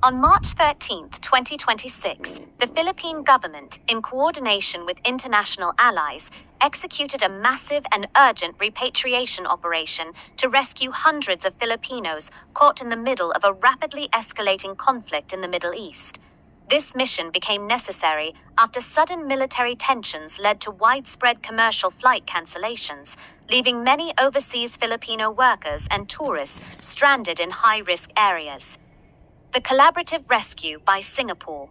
On March 13, 2026, the Philippine government, in coordination with international allies, executed a massive and urgent repatriation operation to rescue hundreds of Filipinos caught in the middle of a rapidly escalating conflict in the Middle East. This mission became necessary after sudden military tensions led to widespread commercial flight cancellations, leaving many overseas Filipino workers and tourists stranded in high-risk areas. The collaborative rescue by Singapore.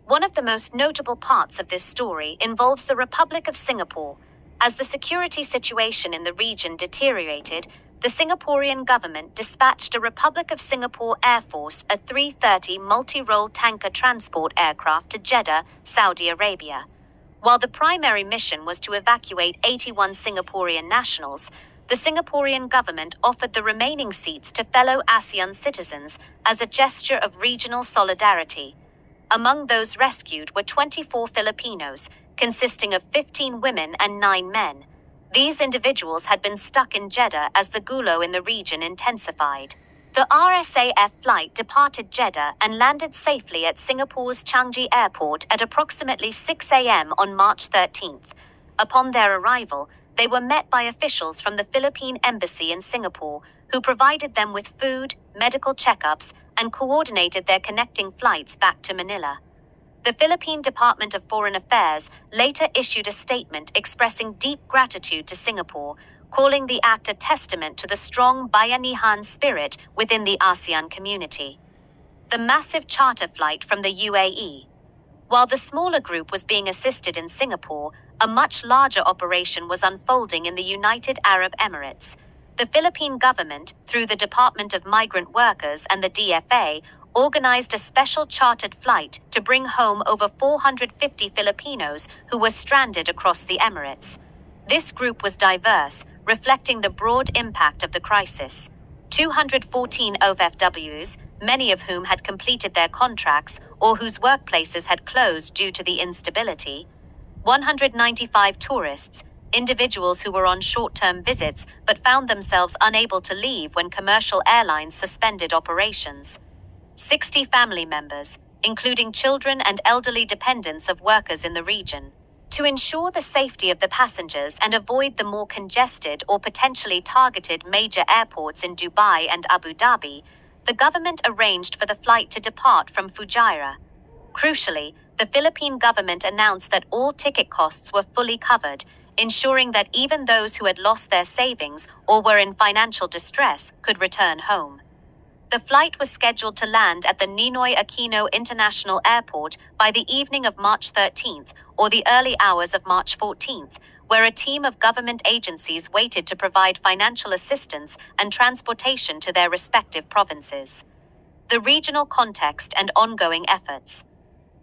One of the most notable parts of this story involves the Republic of Singapore. As the security situation in the region deteriorated, the Singaporean government dispatched a Republic of Singapore Air Force A330 multi-role tanker transport aircraft to Jeddah, Saudi Arabia. While the primary mission was to evacuate 81 Singaporean nationals, the Singaporean government offered the remaining seats to fellow ASEAN citizens as a gesture of regional solidarity. Among those rescued were 24 Filipinos, consisting of 15 women and 9 men. These individuals had been stuck in Jeddah as the gulo in the region intensified. The RSAF flight departed Jeddah and landed safely at Singapore's Changi Airport at approximately 6 a.m. on March 13th. Upon their arrival, they were met by officials from the Philippine Embassy in Singapore, who provided them with food, medical checkups, and coordinated their connecting flights back to Manila. The Philippine Department of Foreign Affairs later issued a statement expressing deep gratitude to Singapore, calling the act a testament to the strong Bayanihan spirit within the ASEAN community. The massive charter flight from the UAE. While the smaller group was being assisted in Singapore, a much larger operation was unfolding in the United Arab Emirates. The Philippine government, through the Department of Migrant Workers and the DFA, organized a special chartered flight to bring home over 450 Filipinos who were stranded across the Emirates. This group was diverse, reflecting the broad impact of the crisis. 214 OFWs, many of whom had completed their contracts or whose workplaces had closed due to the instability. 195 tourists, individuals who were on short-term visits but found themselves unable to leave when commercial airlines suspended operations. 60 family members, including children and elderly dependents of workers in the region. To ensure the safety of the passengers and avoid the more congested or potentially targeted major airports in Dubai and Abu Dhabi, the government arranged for the flight to depart from Fujairah. Crucially, the Philippine government announced that all ticket costs were fully covered, ensuring that even those who had lost their savings or were in financial distress could return home. The flight was scheduled to land at the Ninoy Aquino International Airport by the evening of March 13th or the early hours of March 14th, where a team of government agencies waited to provide financial assistance and transportation to their respective provinces. The regional context and ongoing efforts.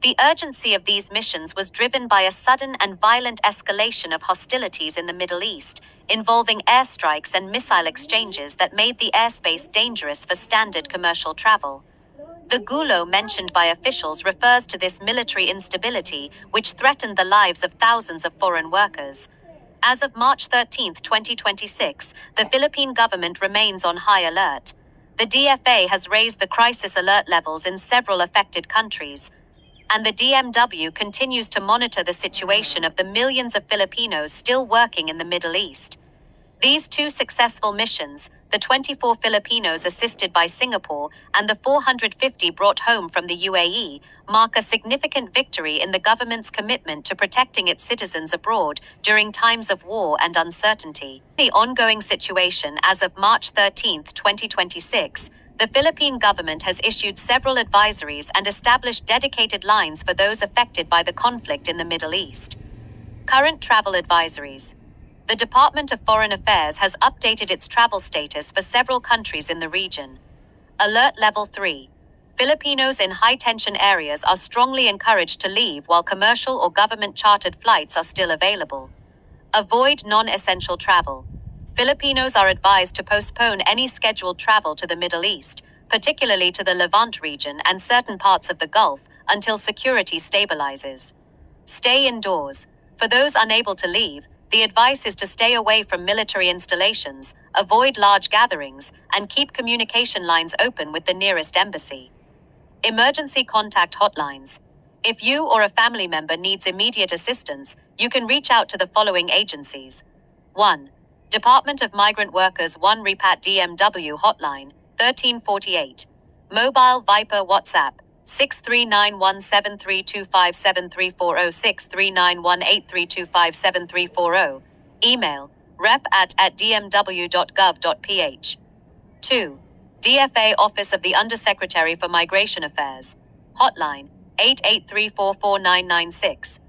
The urgency of these missions was driven by a sudden and violent escalation of hostilities in the Middle East, involving airstrikes and missile exchanges that made the airspace dangerous for standard commercial travel. The gulo mentioned by officials refers to this military instability, which threatened the lives of thousands of foreign workers. As of March 13, 2026, the Philippine government remains on high alert. The DFA has raised the crisis alert levels in several affected countries, and the DMW continues to monitor the situation of the millions of Filipinos still working in the Middle East. These two successful missions, the 24 Filipinos assisted by Singapore and the 450 brought home from the UAE, mark a significant victory in the government's commitment to protecting its citizens abroad during times of war and uncertainty. The ongoing situation as of March 13, 2026, the Philippine government has issued several advisories and established dedicated lines for those affected by the conflict in the Middle East. Current travel advisories. The Department of Foreign Affairs has updated its travel status for several countries in the region. Alert Level 3. Filipinos in high-tension areas are strongly encouraged to leave while commercial or government-chartered flights are still available. Avoid non-essential travel. Filipinos are advised to postpone any scheduled travel to the Middle East, particularly to the Levant region and certain parts of the Gulf, until security stabilizes. Stay indoors. For those unable to leave, the advice is to stay away from military installations, avoid large gatherings, and keep communication lines open with the nearest embassy. Emergency contact hotlines. If you or a family member needs immediate assistance, you can reach out to the following agencies. 1. Department of Migrant Workers 1 Repat DMW Hotline, 1348. Mobile Viper WhatsApp, 63917325734063918325730. Email, rep@dmw.gov.ph. 2. DFA Office of the Undersecretary for Migration Affairs. Hotline, 88344996.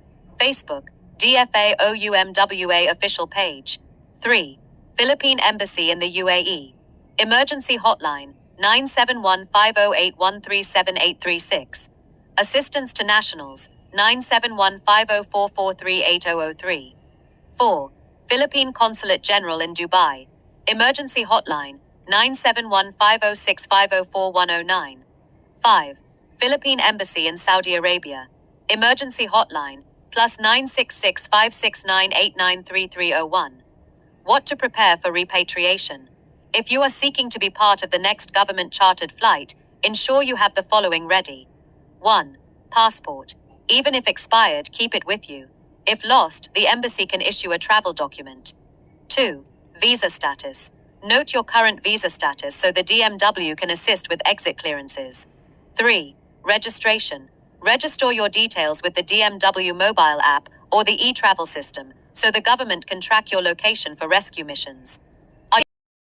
Facebook, DFA OUMWA Official Page. 3. Philippine Embassy in the UAE. Emergency Hotline, 971-508-137-836. Assistance to Nationals, 971-50443-8003. 4. Philippine Consulate General in Dubai. Emergency Hotline, 971-506-504-109. 5. Philippine Embassy in Saudi Arabia. Emergency Hotline, +966-569-893-301. What to prepare for repatriation. If you are seeking to be part of the next government-chartered flight, ensure you have the following ready. 1. Passport. Even if expired, keep it with you. If lost, the embassy can issue a travel document. 2. Visa status. Note your current visa status so the DMW can assist with exit clearances. 3. Registration. Register your details with the DMW mobile app or the e-travel system so the government can track your location for rescue missions.